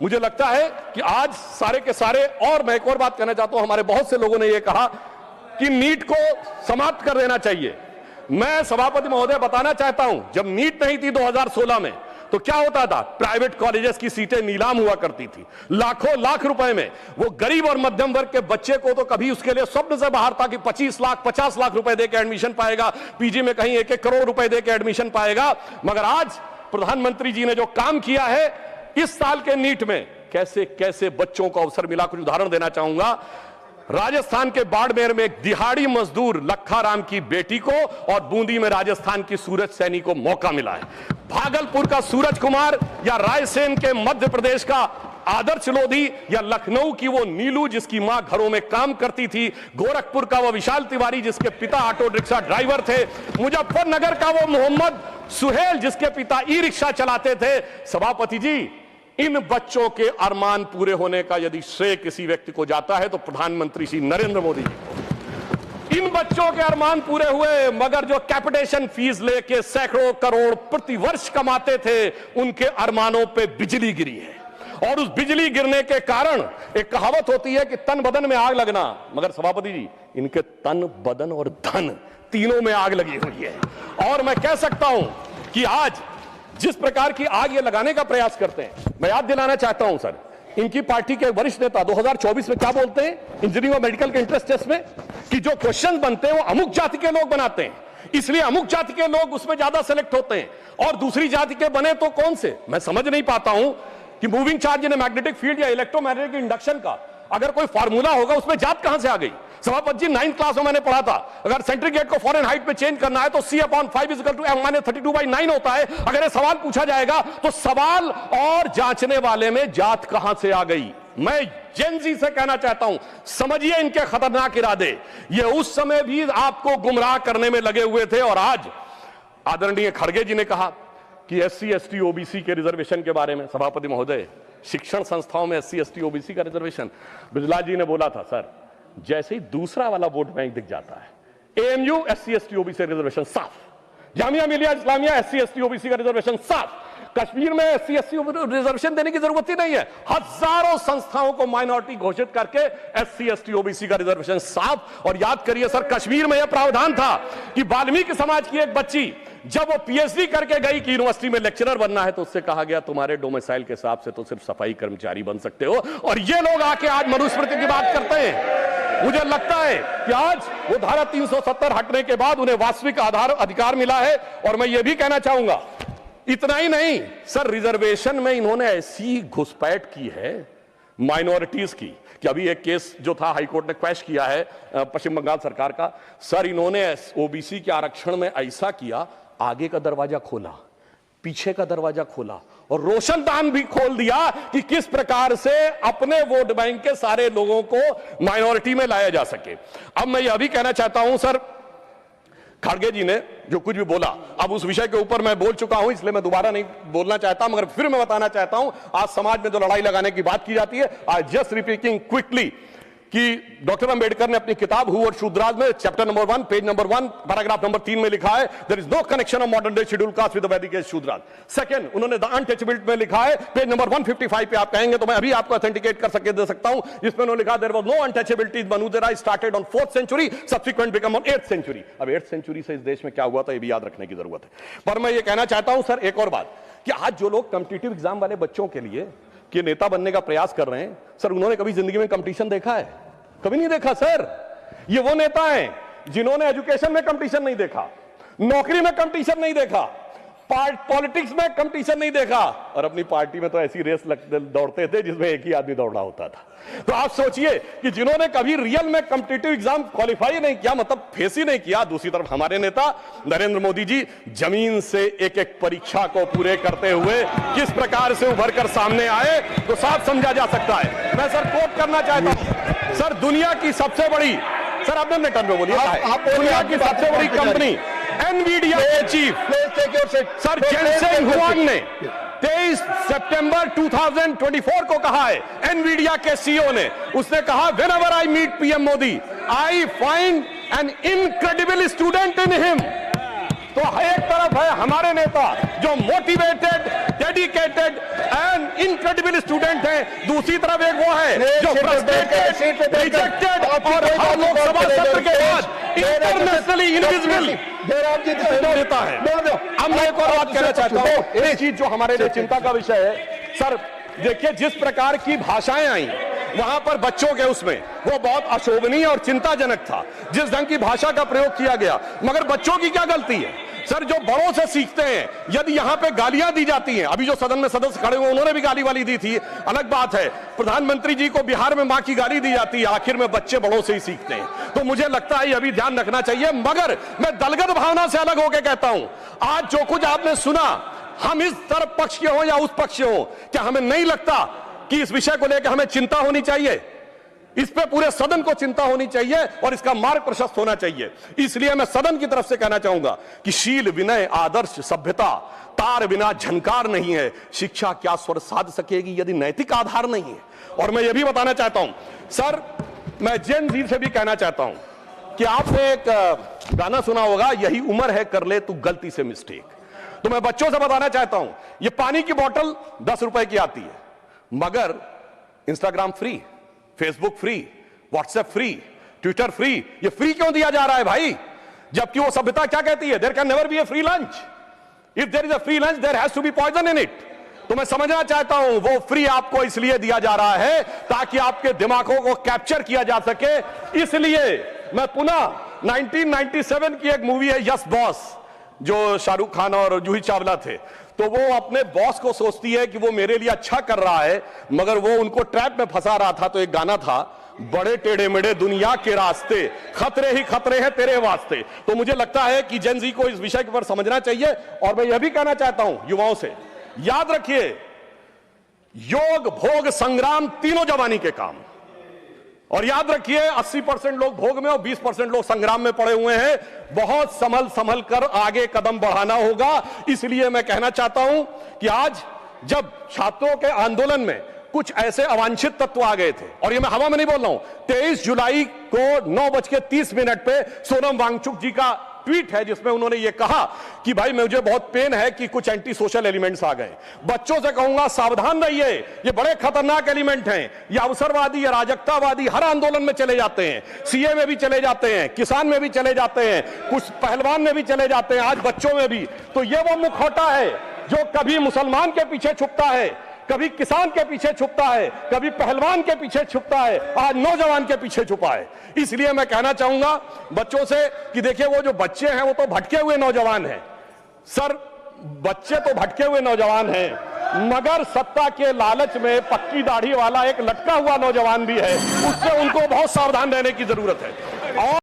मुझे लगता है कि आज सारे के सारे, और मैं एक और बात कहना चाहता हूं, हमारे बहुत से लोगों ने यह कहा कि नीट को समाप्त कर देना चाहिए। मैं सभापति महोदय बताना चाहता हूं, जब नीट नहीं थी 2016 में, तो क्या होता था? प्राइवेट कॉलेजेस की सीटें नीलाम हुआ करती थी, लाखों लाख रुपए में। वो गरीब और मध्यम वर्ग के बच्चे को तो कभी उसके लिए स्वप्न से बाहर था कि 25 लाख 50 लाख रुपए देकर एडमिशन पाएगा, पीजी में कहीं 1-1 करोड़ रुपए देकर एडमिशन पाएगा। मगर आज प्रधानमंत्री जी ने जो काम किया है इस साल के नीट में, कैसे कैसे बच्चों को अवसर मिला। कुछ उदाहरण देना चाहूंगा। राजस्थान के बाड़मेर में एक दिहाड़ी मजदूर लखाराम की बेटी को और बूंदी में राजस्थान की सूरज सैनी को मौका मिला है। भागलपुर का सूरज कुमार या रायसेन के मध्य प्रदेश का आदर्श लोधी या लखनऊ की वो नीलू जिसकी मां घरों में काम करती थी, गोरखपुर का वो विशाल तिवारी जिसके पिता ऑटो रिक्शा ड्राइवर थे, मुजफ्फरनगर का वो मोहम्मद सुहेल जिसके पिता ई रिक्शा चलाते थे। सभापति जी, इन बच्चों के अरमान पूरे होने का यदि श्रेय किसी व्यक्ति को जाता है तो प्रधानमंत्री श्री नरेंद्र मोदी जी को। इन बच्चों के अरमान पूरे हुए, मगर जो कैपिटेशन फीस लेके सैकड़ों करोड़ प्रति वर्ष कमाते थे, उनके अरमानों पे बिजली गिरी है। और उस बिजली गिरने के कारण एक कहावत होती है कि तन बदन में आग लगना, मगर सभापति जी इनके तन बदन और धन तीनों में आग लगी हुई है। और मैं कह सकता हूं कि आज जिस प्रकार की आग ये लगाने का प्रयास करते हैं, मैं याद दिलाना चाहता हूं सर, इनकी पार्टी के वरिष्ठ नेता 2024 में क्या बोलते हैं इंजीनियरिंग और मेडिकल के इंट्रेंस टेस्ट में, कि जो क्वेश्चन बनते हैं वो अमुक जाति के लोग बनाते हैं, इसलिए अमुक जाति के लोग उसमें ज्यादा सेलेक्ट होते हैं, और दूसरी जाति के बने तो कौन से। मैं समझ नहीं पाता हूं कि moving charge in magnetic field या इलेक्ट्रोमैग्नेटिक इंडक्शन का अगर कोई फार्मूला होगा, उसमें जात कहां से आ गई। सभापति जी 9th क्लास में मैंने पढ़ा था, अगर सेंट्रीग्रेड को फॉरेन हाइट में चेंज करना है तो C/5 = M-32/9 होता है। अगर ये सवाल पूछा जाएगा तो सवाल और जांचने वाले में जात कहां से आ गई। मैं जेनजी से कहना चाहता हूं, समझिए इनके खतरनाक इरादे। ये उस समय भी आपको गुमराह करने में लगे हुए थे, और आज आदरणीय खड़गे जी ने कहा कि SC ST OBC के रिजर्वेशन के बारे में। सभापति महोदय, शिक्षण संस्थाओं में SC ST OBC का रिजर्वेशन, बिजला जी ने बोला था सर, जैसे ही दूसरा वाला वोट बैंक दिख जाता है, AMU SC ST OBC reservation साफ, Jamia Millia Islamia SC ST OBC का रिजर्वेशन साफ, कश्मीर में SC ST रिजर्वेशन देने की जरूरत ही नहीं है। हजारों संस्थाओं को माइनॉरिटी घोषित करके SC ST OBC का रिजर्वेशन साफ। और याद करिए सर, कश्मीर में यह प्रावधान था कि वाल्मीकि समाज की एक बच्ची जब वो PhD करके गई कि यूनिवर्सिटी में लेक्चरर बनना है, तो उससे कहा गया तुम्हारे डोमिसाइल के हिसाब से तो सिर्फ सफाई कर्मचारी बन सकते हो। और ये लोग आके आज मनुस्मृति की बात करते हैं। मुझे लगता है कि आज वो धारा 370 हटने के बाद उन्हें वास्तविक अधिकार मिला है। और मैं ये भी कहना चाहूंगा, इतना ही नहीं सर, रिजर्वेशन में इन्होंने ऐसी घुसपैठ की है माइनॉरिटीज की कि अभी एक केस जो था हाईकोर्ट ने क्वैश किया है पश्चिम बंगाल सरकार का। सर, इन्होंने OBC के आरक्षण में ऐसा किया, आगे का दरवाजा खोला, पीछे का दरवाजा खोला और रोशनदान भी खोल दिया कि किस प्रकार से अपने वोट बैंक के सारे लोगों को माइनॉरिटी में लाया जा सके। अब मैं यह भी कहना चाहता हूं सर, खड़गे जी ने जो कुछ भी बोला, अब उस विषय के ऊपर मैं बोल चुका हूं, इसलिए मैं दोबारा नहीं बोलना चाहता, मगर फिर मैं बताना चाहता हूं, आज समाज में जो लड़ाई लगाने की बात की जाती है, आई जस्ट रिपीटिंग क्विकली कि डॉक्टर अंबेडकर ने अपनी किताब हु और शूद्राज में chapter number 1 page number 1 paragraph number 3 में लिखा है, there is no connection of modern day schedule caste with the Vedic age Shudras. Second, उन्होंने द अनटचेबिलिटी में लिखा है, पेज नंबर 155 पे आप कहेंगे तो मैं अभी आपको ऑथेंटिकेट कर सके दे सकता हूं, जिसमें उन्होंने लिखा देयर वाज नो अनटचेबिलिटी मनुदेरा started on 4th century, subsequent become on 8th century। अब 8th century से इस देश में क्या हुआ था ये भी याद रखने की जरूरत है। पर मैं ये कहना चाहता हूं सर एक और बात, कि आज जो लोग कॉम्पिटिटिव एग्जाम वाले बच्चों के लिए कि नेता बनने का प्रयास कर रहे हैं, सर उन्होंने कभी जिंदगी में कंपटीशन देखा है? कभी नहीं देखा सर। ये वो नेता हैं जिन्होंने एजुकेशन में कंपटीशन नहीं देखा, नौकरी में कंपटीशन नहीं देखा, पॉलिटिक्स में कंपटीशन नहीं देखा, और अपनी पार्टी में तो ऐसी रेस दौड़ते थे जिसमें एक ही आदमी दौड़ा होता था। तो आप सोचिए कि जिन्होंने कभी रियल में कॉम्पिटिटिव एग्जाम क्वालिफाई नहीं किया, मतलब फेस ही नहीं किया। दूसरी तरफ हमारे नेता नरेंद्र मोदी जी जमीन से एक एक परीक्षा को पूरे करते हुए किस प्रकार से उभर कर सामने आए, तो साफ समझा जा सकता है। मैं सर कोट करना चाहता हूं सर, दुनिया की सबसे बड़ी, सर आपने अपने टर्न में बोलिए, दुनिया की सबसे बड़ी कंपनी एनवीडिया के चीफ सर जेनसेन हुआंग ने 23 सितंबर 2024 को कहा है, एनवीडिया के CEO ने, उसने कहा whenever I meet PM Modi I find an incredible student in him. तो एक तरफ है हमारे नेता जो motivated, dedicated and incredible student हैं, दूसरी तरफ एक वो है जो फ्रस्ट्रेटेड, रिजेक्टेड और हर लोकसभा सत्र के बाद इंटरनेशनली इनविजिबल नेता है। अब मैं एक और बात कहना चाहता हूं, एक चीज जो हमारे लिए चिंता का विषय है सर, देखिए जिस प्रकार की भाषाएं आई वहां पर बच्चों के उसमें वो बहुत अशोभनीय और चिंताजनक था, जिस ढंग की भाषा का प्रयोग किया गया, मगर बच्चों की क्या गलती है सर? जो बड़ों से सीखते हैं, यदि यहां पे गालियां दी जाती हैं, अभी जो सदन में सदस्य खड़े हुए उन्होंने भी गाली वाली दी थी, अलग बात है। प्रधानमंत्री जी को बिहार में मां की गाली दी जाती है, आखिर में बच्चे बड़ों से ही सीखते हैं। तो मुझे लगता है ये भी ध्यान रखना चाहिए। मगर मैं दलगत भावना से अलग होकर कहता हूं, आज जो कुछ आपने सुना, हम इस तरफ पक्ष के हों या उस पक्ष के हों, क्या हमें नहीं लगता कि इस विषय को लेकर हमें चिंता होनी चाहिए? इस पे पूरे सदन को चिंता होनी चाहिए और इसका मार्ग प्रशस्त होना चाहिए। इसलिए मैं सदन की तरफ से कहना चाहूंगा कि शील, विनय, आदर्श, सभ्यता तार बिना झनकार नहीं है। शिक्षा क्या स्वर साध सकेगी यदि नैतिक आधार नहीं है? और मैं यह भी बताना चाहता हूं सर, मैं जेन जी से भी कहना चाहता हूं कि आपने एक गाना सुना होगा, यही उम्र है कर ले तू गलती से मिस्टेक। तो मैं बच्चों से बताना चाहता हूं, यह पानी की बोतल 10 रुपए की आती है, मगर Instagram free, Facebook free, WhatsApp free, Twitter free, ये फ्री क्यों दिया जा रहा है भाई? जबकि वो सभ्यता क्या कहती है, there can never be a free lunch, if there is a free lunch there has to be poison in it. तो मैं समझना चाहता हूं वो फ्री आपको इसलिए दिया जा रहा है ताकि आपके दिमागों को कैप्चर किया जा सके। इसलिए मैं पुनः 1997 की एक मूवी है यस बॉस, जो शाहरुख खान और जूही चावला थे, तो वो अपने बॉस को सोचती है कि वो मेरे लिए अच्छा कर रहा है, मगर वो उनको ट्रैप में फंसा रहा था। तो एक गाना था, बड़े टेढ़े मेढ़े दुनिया के रास्ते, खतरे ही खतरे हैं तेरे वास्ते। तो मुझे लगता है कि जेन जी को इस विषय के ऊपर समझना चाहिए। और मैं यह भी कहना चाहता हूं युवाओं से, याद रखिए योग, भोग, संग्राम तीनों जवानी के काम। और याद रखिए 80% लोग भोग में और 20% लोग संग्राम में पड़े हुए हैं। बहुत संभल कर आगे कदम बढ़ाना होगा। इसलिए मैं कहना चाहता हूं कि आज जब छात्रों के आंदोलन में कुछ ऐसे अवांछित तत्व आ गए थे, और ये मैं हवा में नहीं बोल रहा हूं, 23 जुलाई को 9:30 पे सोनम वांगचुक जी का ट्वीट है जिसमें उन्होंने ये कहा कि भाई मुझे बहुत पेन है कि कुछ एंटी सोशल एलिमेंट्स आ गए। बच्चों से कहूंगा सावधान रहिए, ये बड़े खतरनाक एलिमेंट हैं, ये अवसरवादी, ये राजकतावादी हर आंदोलन में चले जाते हैं, सीए में भी चले जाते हैं, किसान में भी चले जाते हैं, कुछ पहलवान में भी चले जाते हैं, आज बच्चों में भी। तो ये वो मुखौटा है जो कभी मुसलमान के पीछे छुपता है, कभी किसान के पीछे छुपता है, कभी पहलवान के पीछे छुपता है, आज नौजवान के पीछे छुपा है। इसलिए मैं कहना चाहूंगा बच्चों से कि देखिए वो जो बच्चे हैं वो तो भटके हुए नौजवान हैं सर, बच्चे तो भटके हुए नौजवान हैं, मगर सत्ता के लालच में पक्की दाढ़ी वाला एक लटका हुआ नौजवान भी है, उससे उनको बहुत सावधान रहने की जरूरत है। और